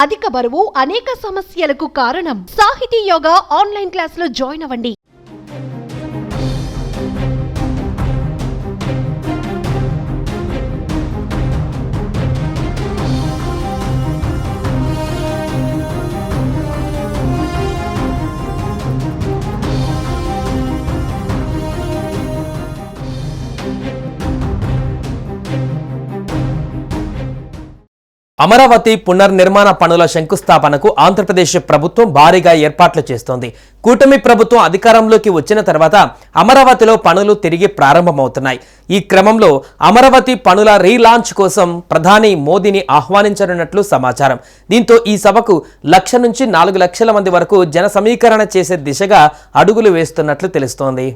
అధిక బరువు అనేక సమస్యలకు కారణం. సాహితీ యోగా ఆన్లైన్ క్లాసులో జాయిన్ అవ్వండి. అమరావతి పునర్నిర్మాణ పనుల శంకుస్థాపనకు ఆంధ్రప్రదేశ్ ప్రభుత్వం భారీగా ఏర్పాట్లు చేస్తోంది. కూటమి ప్రభుత్వం అధికారంలోకి వచ్చిన తర్వాత అమరావతిలో పనులు తిరిగి ప్రారంభమవుతున్నాయి. ఈ క్రమంలో అమరావతి పనుల రీలాంచ్ కోసం ప్రధాని మోదీని ఆహ్వానించనున్నట్లు సమాచారం. దీంతో ఈ సభకు 1,00,000 నుంచి 4 లక్షల మంది వరకు జన సమీకరణ చేసే దిశగా అడుగులు వేస్తున్నట్లు తెలుస్తోంది.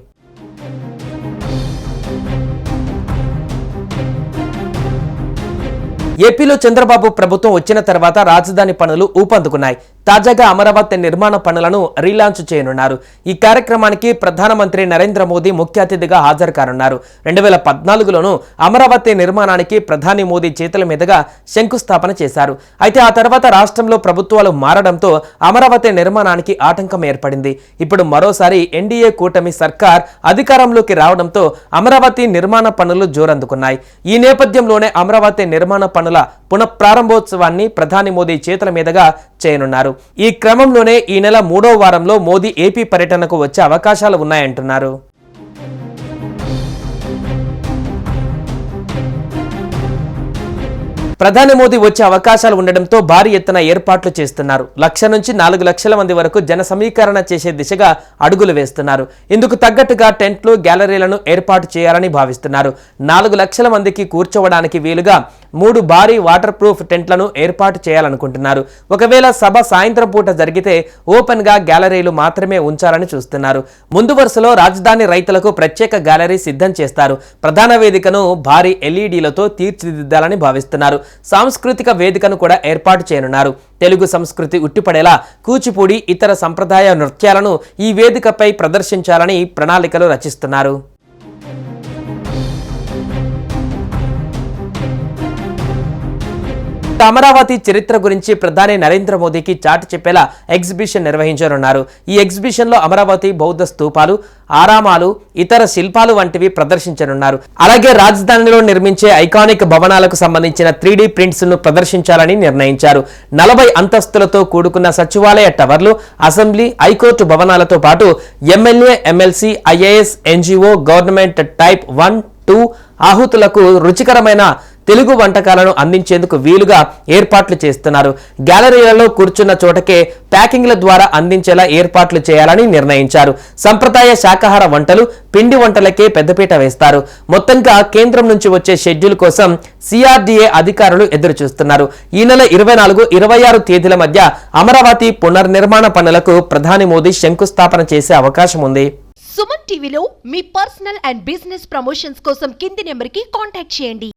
ఏపీలో చంద్రబాబు ప్రభుత్వం వచ్చిన తర్వాత రాజధాని పనులు ఊపందుకున్నాయి. తాజాగా అమరావతి నిర్మాణ పనులను రీలాంచ్ చేయనున్నారు. ఈ కార్యక్రమానికి ప్రధానమంత్రి నరేంద్ర మోదీ ముఖ్య అతిథిగా హాజరు కానున్నారు. 2014లోనూ అమరావతి నిర్మాణానికి ప్రధాని మోదీ చేతుల మీదుగా శంకుస్థాపన చేశారు. అయితే ఆ తర్వాత రాష్ట్రంలో ప్రభుత్వాలు మారడంతో అమరావతి నిర్మాణానికి ఆటంకం ఏర్పడింది. ఇప్పుడు మరోసారి ఎన్డీఏ కూటమి సర్కార్ అధికారంలోకి రావడంతో అమరావతి నిర్మాణ పనులు జోరందుకున్నాయి. ఈ నేపథ్యంలోనే అమరావతి నిర్మాణ పనుల పునఃప్రారంభోత్సవాన్ని ప్రధాని మోదీ చేతుల మీదుగా చేయనున్నారు. ఈ క్రమంలోనే ఈ నెల 3వ వారంలో మోదీ ఏపీ పర్యటనకు వచ్చే అవకాశాలు ఉన్నాయంటున్నారు. ప్రధాని మోదీ వచ్చే అవకాశాలు ఉండడంతో భారీ ఎత్తున ఏర్పాట్లు చేస్తున్నారు. 1,00,000 నుంచి 4 లక్షల మంది వరకు జన సమీకరణ చేసే దిశగా అడుగులు వేస్తున్నారు. ఇందుకు తగ్గట్టుగా టెంట్లు, గ్యాలరీలను ఏర్పాటు చేయాలని భావిస్తున్నారు. 4 లక్షల మందికి కూర్చోవడానికి వీలుగా 3 భారీ వాటర్ ప్రూఫ్ టెంట్లను ఏర్పాటు చేయాలనుకుంటున్నారు. ఒకవేళ సభ సాయంత్రం పూట జరిగితే ఓపెన్ గా గ్యాలరీలు మాత్రమే ఉంచాలని చూస్తున్నారు. ముందు వరుసలో రాజధాని రైతులకు ప్రత్యేక గ్యాలరీ సిద్ధం చేస్తారు. ప్రధాన వేదికను భారీ ఎల్ఈడీలతో తీర్చిదిద్దాలని భావిస్తున్నారు. సాంస్కృతిక వేదికను కూడా ఏర్పాటు చేయనున్నారు. తెలుగు సంస్కృతి ఉట్టిపడేలా కూచిపూడి, ఇతర సంప్రదాయ నృత్యాలను ఈ వేదికపై ప్రదర్శించాలని ప్రణాళికలు రచిస్తున్నారు. అమరావతి చరిత్ర గురించి ప్రధాని నరేంద్ర మోదీకి చాటి చెప్పేలా ఎగ్జిబిషన్ నిర్వహించనున్నారు. ఈ ఎగ్జిబిషన్ లో అమరావతి బౌద్ధ స్తూపాలు, ఆరామాలు, ఇతర శిల్పాలు వంటివి ప్రదర్శించనున్నారు. అలాగే రాజధానిలో నిర్మించే ఐకానిక్ భవనాలకు సంబంధించిన 3D ప్రింట్స్ ను ప్రదర్శించాలని నిర్ణయించారు. 40 అంతస్తులతో కూడుకున్న సచివాలయ టవర్లు, అసెంబ్లీ, హైకోర్టు భవనాలతో పాటు MLA, MLC, IAS, NGO, government type 1, 2 ఆహుతులకు రుచికరమైన తెలుగు వంటకాలను అందించేందుకు వీలుగా ఏర్పాట్లు చేస్తున్నారు. గ్యాలరీలలో కూర్చున్న చోటకే ప్యాకింగ్ల ద్వారా అందించేలా ఏర్పాట్లు చేయాలని నిర్ణయించారు. సంప్రదాయ శాకాహార వంటలు, పిండి వంటలకే పెద్దపీట వేస్తారు. మొత్తంగా కేంద్రం నుంచి వచ్చే షెడ్యూల్ కోసం సిఆర్డీఏ అధికారులు ఎదురు చూస్తున్నారు. ఈ నెల 24, 26 తేదీల మధ్య అమరావతి పునర్నిర్మాణ పనులకు ప్రధాని మోదీ శంకుస్థాపన చేసే అవకాశం ఉంది. సుమన్ టీవీలో మీ పర్సనల్ అండ్ బిజినెస్ ప్రమోషన్స్ కోసం కింది నెంబర్కి కాంటాక్ట్ చేయండి.